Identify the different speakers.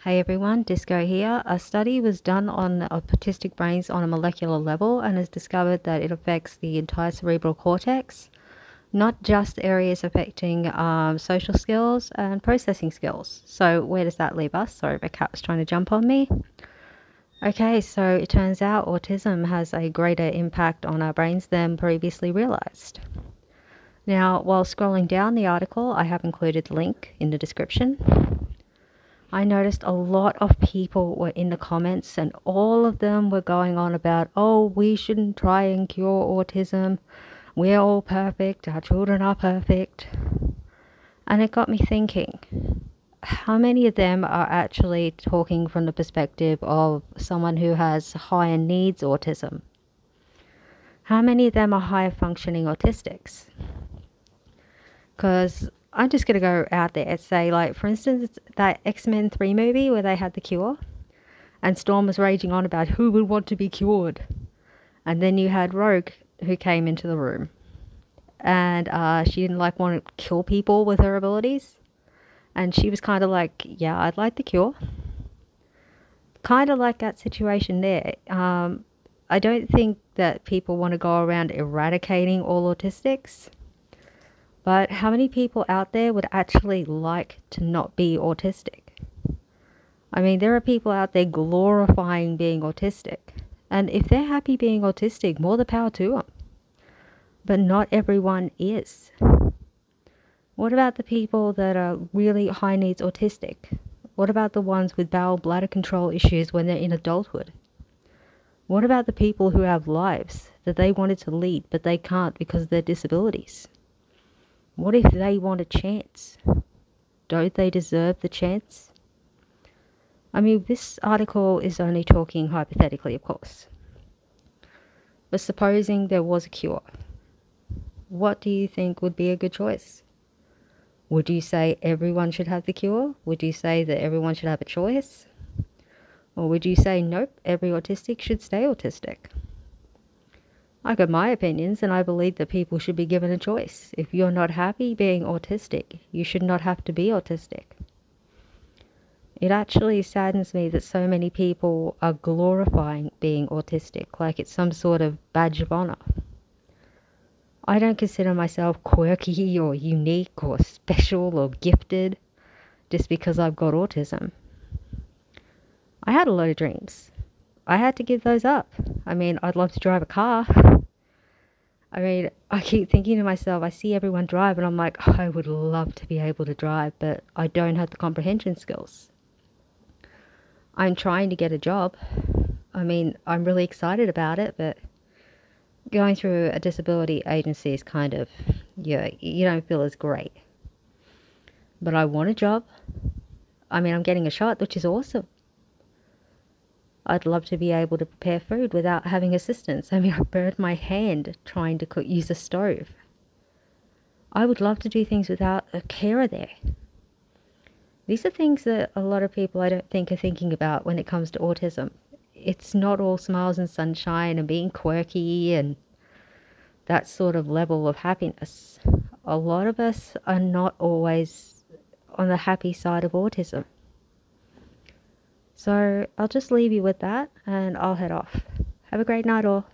Speaker 1: Hey everyone, Disco here. A study was done on autistic brains on a molecular level and has discovered that it affects the entire cerebral cortex, not just areas affecting social skills and processing skills. So where does that leave us? Sorry, my cat's trying to jump on me. Okay, so it turns out autism has a greater impact on our brains than previously realized. Now, while scrolling down the article, I have included the link in the description. I noticed a lot of people were in the comments and all of them were going on about, oh, we shouldn't try and cure autism. We're all perfect. Our children are perfect. And it got me thinking, how many of them are actually talking from the perspective of someone who has higher needs autism? How many of them are higher functioning autistics? Because I'm just going to go out there and say, like, for instance, that X-Men 3 movie where they had the cure and Storm was raging on about who would want to be cured. And then you had Rogue who came into the room and she didn't want to kill people with her abilities. And she was kind of like, yeah, I'd like the cure. Kind of like that situation there. I don't think that people want to go around eradicating all autistics. But how many people out there would actually like to not be autistic? I mean, there are people out there glorifying being autistic. And if they're happy being autistic, more the power to them. But not everyone is. What about the people that are really high needs autistic? What about the ones with bowel bladder control issues when they're in adulthood? What about the people who have lives that they wanted to lead but they can't because of their disabilities? What if they want a chance? Don't they deserve the chance? I mean, this article is only talking hypothetically, of course. But supposing there was a cure, what do you think would be a good choice? Would you say everyone should have the cure? Would you say that everyone should have a choice? Or would you say, nope, every autistic should stay autistic? I got my opinions and I believe that people should be given a choice. If you're not happy being autistic, you should not have to be autistic. It actually saddens me that so many people are glorifying being autistic like it's some sort of badge of honor. I don't consider myself quirky or unique or special or gifted just because I've got autism. I had a lot of dreams. I had to give those up. I mean, I'd love to drive a car. I mean, I keep thinking to myself, I see everyone drive and I'm like, oh, I would love to be able to drive, but I don't have the comprehension skills. I'm trying to get a job. I mean, I'm really excited about it, but going through a disability agency is kind of, yeah, you don't feel as great. But I want a job. I mean, I'm getting a shot, which is awesome. I'd love to be able to prepare food without having assistance. I mean, I burned my hand trying to use a stove. I would love to do things without a carer there. These are things that a lot of people I don't think are thinking about when it comes to autism. It's not all smiles and sunshine and being quirky and that sort of level of happiness. A lot of us are not always on the happy side of autism. So I'll just leave you with that and I'll head off. Have a great night all.